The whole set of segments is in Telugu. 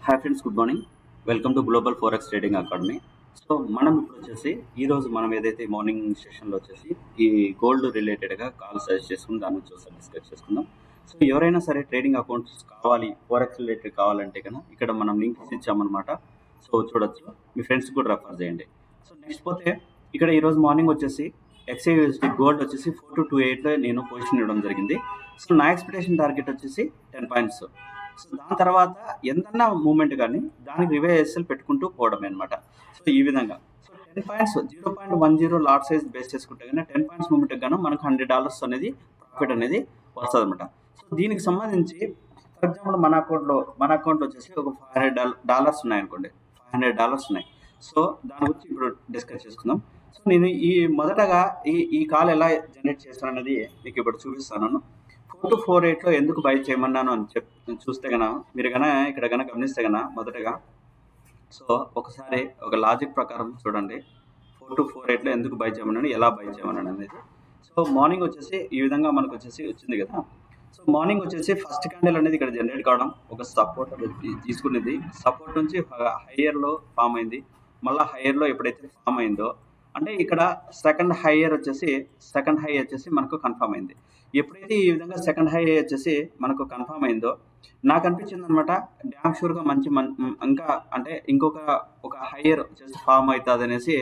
Hi friends, good morning. Welcome to global forex trading academy. So మనం ఇప్పుడు వచ్చేసి ఈరోజు మనం ఏదైతే మార్నింగ్ సెషన్లో వచ్చేసి ఈ గోల్డ్ రిలేటెడ్గా కాల్ సజెస్ట్ చేసుకుని దాని నుంచి ఒకసారి డిస్కస్ చేసుకుందాం. సో ఎవరైనా సరే ట్రేడింగ్ అకౌంట్స్ కావాలి, ఫోరెక్స్ రిలేటెడ్ కావాలంటే కన్నా ఇక్కడ మనం లింక్స్ ఇచ్చామన్నమాట. సో చూడొచ్చు, మీ ఫ్రెండ్స్ కూడా రెఫర్ చేయండి. సో నెక్స్ట్ పోతే ఇక్కడ ఈరోజు మార్నింగ్ వచ్చేసి XAUSD గోల్డ్ వచ్చేసి 4228లో నేను పొజిషన్ ఇవ్వడం జరిగింది. సో నా ఎక్స్పెక్టేషన్ టార్గెట్ వచ్చేసి 10 పాయింట్స్. సో దాని తర్వాత ఎంతన్నా మూమెంట్ కానీ దానికి రివైజల్ పెట్టుకుంటూ పోవడమే అనమాట. సో ఈ విధంగా so 10 points 0.10 lot size base చేసుకుంటే కానీ 10 పాయింట్స్ మూమెంట్ గాను మనకు $100 అనేది ప్రాఫిట్ అనేది వస్తుంది అనమాట. సో దీనికి సంబంధించి ఫర్ ఎగ్జాంపుల్ మన అకౌంట్లో వచ్చేసి ఒక $500 ఉన్నాయనుకోండి, $500 ఉన్నాయి. సో దాని గురించి ఇప్పుడు డిస్కస్ చేసుకుందాం. సో నేను మొదటగా ఈ కాల్ ఎలా జనరేట్ చేస్తాను అనేది మీకు ఇప్పుడు చూపిస్తాను. 4248లో ఎందుకు బై చేయమన్నాను అని చూస్తే గన మీరు ఇక్కడ గమనిస్తే మొదటగా సో ఒకసారి ఒక లాజిక్ ప్రకారం చూడండి. 4248లో ఎందుకు బై చేయమన్నాను, ఎలా బై చేయమన్నాను అనేది. సో మార్నింగ్ వచ్చేసి ఈ విధంగా మనకు వచ్చేసి వచ్చింది కదా. సో మార్నింగ్ వచ్చేసి ఫస్ట్ క్యాండిల్ అనేది ఇక్కడ జనరేట్ కావడం, ఒక సపోర్ట్ తీసుకునేది, సపోర్ట్ నుంచి హయ్యర్లో ఫామ్ అయింది. మళ్ళీ హయ్యర్లో ఎప్పుడైతే ఫామ్ అయిందో అంటే ఇక్కడ సెకండ్ హై వచ్చేసి మనకు కన్ఫర్మ్ అయింది. ఎప్పుడైతే ఈ విధంగా సెకండ్ హై వచ్చేసి మనకు కన్ఫర్మ్ అయిందో నాకు అనిపించింది అనమాట, డ్యామ్ షూర్గా ఇంకా అంటే ఒక హైయర్ వచ్చేసి ఫామ్ అవుతుంది అనేసి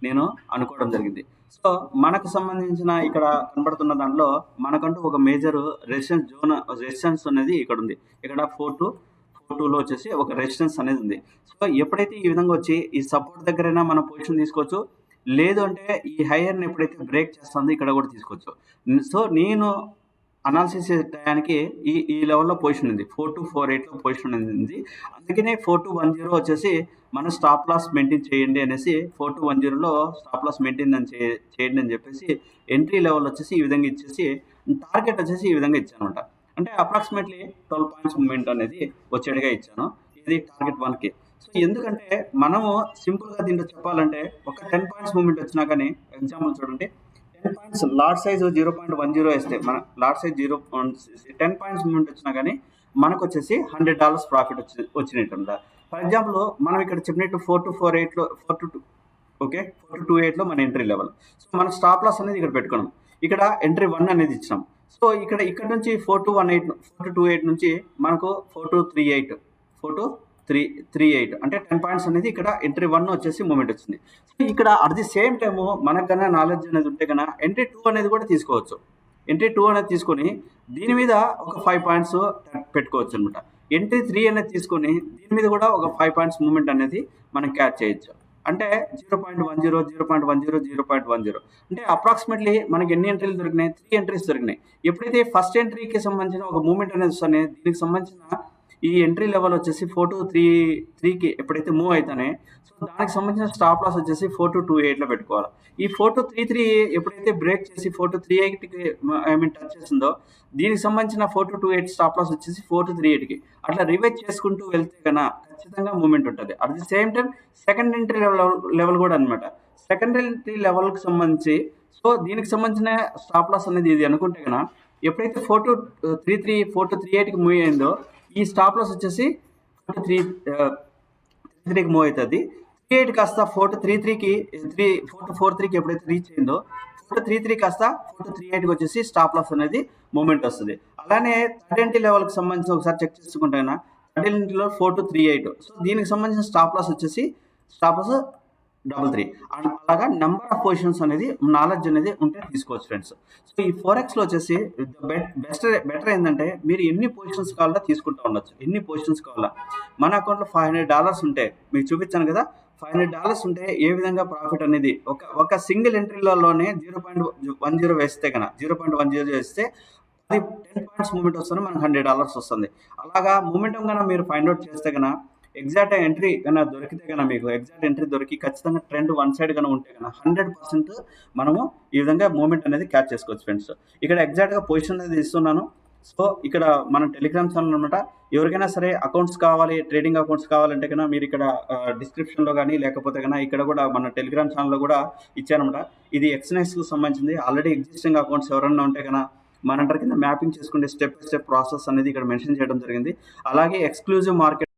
నేను అనుకోవడం జరిగింది. సో మనకు సంబంధించిన ఇక్కడ కనబడుతున్న దాంట్లో మనకంటూ ఒక మేజర్ రెసిస్టెన్స్ అనేది ఇక్కడ ఉంది. ఇక్కడ 4-2లో వచ్చేసి ఒక రెసిస్టెన్స్ అనేది ఉంది. సో ఎప్పుడైతే ఈ విధంగా వచ్చి ఈ సపోర్ట్ దగ్గరైనా మనం పొజిషన్ తీసుకోవచ్చు, లేదు అంటే ఈ హైయర్ని ఎప్పుడైతే బ్రేక్ చేస్తుందో ఇక్కడ కూడా తీసుకోవచ్చు. సో నేను అనాలిసిస్ చేయడానికి ఈ లెవెల్లో పొజిషన్ ఉంది, 4248లో పొజిషన్ ఉంది. అందుకనే 4210 వచ్చేసి మన స్టాప్ లాస్ మెయింటైన్ చేయండి అనేసి 4210లో స్టాప్ లాస్ మెయింటైన్ చేయండి అని చెప్పేసి ఎంట్రీ లెవెల్ వచ్చేసి ఈ విధంగా ఇచ్చేసి టార్గెట్ వచ్చేసి ఈ విధంగా ఇచ్చాను అనమాట. అంటే అప్రాక్సిమేట్లీ 12 పాయింట్స్ మూమెంట్ అనేది వచ్చేట్టుగా ఇచ్చాను. ఇది టార్గెట్ 1కి. సో ఎందుకంటే మనము సింపుల్గా దీంట్లో చెప్పాలంటే ఒక 10 పాయింట్స్ మూమెంట్ వచ్చినా కానీ, ఎగ్జాంపుల్ చూడండి, 10 పాయింట్స్ లాట్ సైజ్ 0.10 వేస్తే మన లాట్ సైజ్ 10 పాయింట్స్ మూమెంట్ వచ్చినా కానీ మనకు వచ్చేసి $100 ప్రాఫిట్ వచ్చినట్టు. ఫర్ ఎగ్జాంపుల్ మనం ఇక్కడ చెప్పినట్టు 4228లో మన ఎంట్రీ లెవెల్. సో మన స్టాప్ లాస్ అనేది ఇక్కడ పెట్టుకున్నాం, ఇక్కడ ఎంట్రీ 1 అనేది ఇచ్చినాం. సో ఇక్కడ నుంచి 4228 నుంచి మనకు 4238 అంటే 10 పాయింట్స్ అనేది ఇక్కడ ఎంట్రీ 1 వచ్చేసి మూమెంట్ వచ్చింది. సో ఇక్కడ అట్ ది సేమ్ టైము మనకన్నా నాలెడ్జ్ అనేది ఉంటే కన్నా ఎంట్రీ 2 అనేది కూడా తీసుకోవచ్చు. ఎంట్రీ 2 అనేది తీసుకొని దీని మీద ఒక 5 పాయింట్స్ పెట్టుకోవచ్చు అనమాట. ఎంట్రీ 3 అనేది తీసుకొని దీని మీద కూడా ఒక 5 పాయింట్స్ మూమెంట్ అనేది మనం క్యాచ్ చేయొచ్చు. అంటే 0.10 అంటే అప్రాక్సిమేట్లీ మనకి ఎన్ని ఎంట్రీలు దొరికినాయి? 3 ఎంట్రీస్ దొరికినాయి. ఎప్పుడైతే ఫస్ట్ ఎంట్రీకి సంబంధించిన ఒక మూమెంట్ అనేది వస్తానే దీనికి సంబంధించిన ఈ ఎంట్రీ లెవెల్ వచ్చేసి 4233కి ఎప్పుడైతే మూవ్ అవుతానే సో దానికి సంబంధించిన స్టాప్ లాస్ వచ్చేసి 4228లో పెట్టుకోవాలి. ఈ 4233 ఎప్పుడైతే బ్రేక్ చేసి 4238కి టచ్ చేస్తుందో దీనికి సంబంధించిన 4228 స్టాప్ లాస్ వచ్చేసి 4238కి అట్లా రివైజ్ చేసుకుంటూ వెళ్తే కన్నా ఖచ్చితంగా మూమెంట్ ఉంటుంది. At the same time second entry level కూడా అనమాట. సెకండ్ ఎంట్రీ లెవెల్కి సంబంధించి సో దీనికి సంబంధించిన స్టాప్ లాస్ అనేది ఇది అనుకుంటే కన్నా ఎప్పుడైతే 4238కి మూవ్ అయిందో ఈ స్టాప్ లాస్ వచ్చేసి 43కి మూవ్ అవుతుంది. 38 కాస్త 443కి ఎప్పుడైతే రీచ్ అయిందో 433 కాస్త 438కి వచ్చేసి స్టాప్ లాస్ అనేది మూమెంట్ వస్తుంది. అలానే థర్డ్ ఎంట్రీ లెవెల్కి సంబంధించి ఒకసారి చెక్ చేసుకుంటే థర్డ్ ఎంట్రీలో 4238. సో దీనికి సంబంధించిన స్టాప్ లాస్ వచ్చేసి 33. అలాగా నెంబర్ ఆఫ్ పొజిషన్స్ అనేది నాలెడ్జ్ అనేది ఉంటే తీసుకోవచ్చు ఫ్రెండ్స్. సో ఈ ఫోరెక్స్లో వచ్చేసి బెటర్ ఏంటంటే మీరు ఎన్ని పొజిషన్స్ కావాలో తీసుకుంటూ ఉండొచ్చు. ఎన్ని పొజిషన్స్ కావాలా మన అకౌంట్లో $500 ఉంటే మీకు చూపించాను కదా, $500 ఉంటే ఏ విధంగా ప్రాఫిట్ అనేది ఒక సింగిల్ ఎంట్రీలలోనే 0.10 వేస్తే కన్నా 0.10 వేస్తే అది 10 పాయింట్స్ మూమెంట్ వస్తుంది, మనకు $100 వస్తుంది. అలాగా మూమెంటం కన్నా మీరు ఫైండ్ అవుట్ చేస్తే కన్నా ఎగ్జాక్ట్ ఎంట్రీ కన్నా దొరికితే కన్నా మీకు ఎగ్జాక్ట్ ఎంట్రీ దొరికి ఖచ్చితంగా ట్రెండ్ 1 సైడ్ కన్నా ఉంటే కన్నా 100% మనము ఈ విధంగా మూమెంట్ అనేది క్యాచ్ చేసుకోవచ్చు ఫ్రెండ్స్. ఇక్కడ ఎగ్జాక్ట్గా పొజిషన్ అనేది ఇస్తున్నాను. సో ఇక్కడ మన టెలిగ్రామ్ ఛానల్ అనమాట. ఎవరికైనా సరే అకౌంట్స్ కావాలి, ట్రేడింగ్ అకౌంట్స్ కావాలంటే కన్నా మీరు ఇక్కడ డిస్క్రిప్షన్లో కానీ లేకపోతే కన్నా ఇక్కడ కూడా మన టెలిగ్రామ్ ఛానల్లో కూడా ఇచ్చారనమాట. ఇది ఎక్స్నైస్కి సంబంధించింది. ఆల్రెడీ ఎగ్జిస్టింగ్ అకౌంట్స్ ఎవరైనా ఉంటే కన్నా మన అంటారు కింద మ్యాపింగ్ చేసుకుంటే స్టెప్ బై స్టెప్ ప్రాసెస్ అనేది ఇక్కడ మెన్షన్ చేయడం జరిగింది. అలాగే ఎక్స్క్లూజివ్ మార్కెట్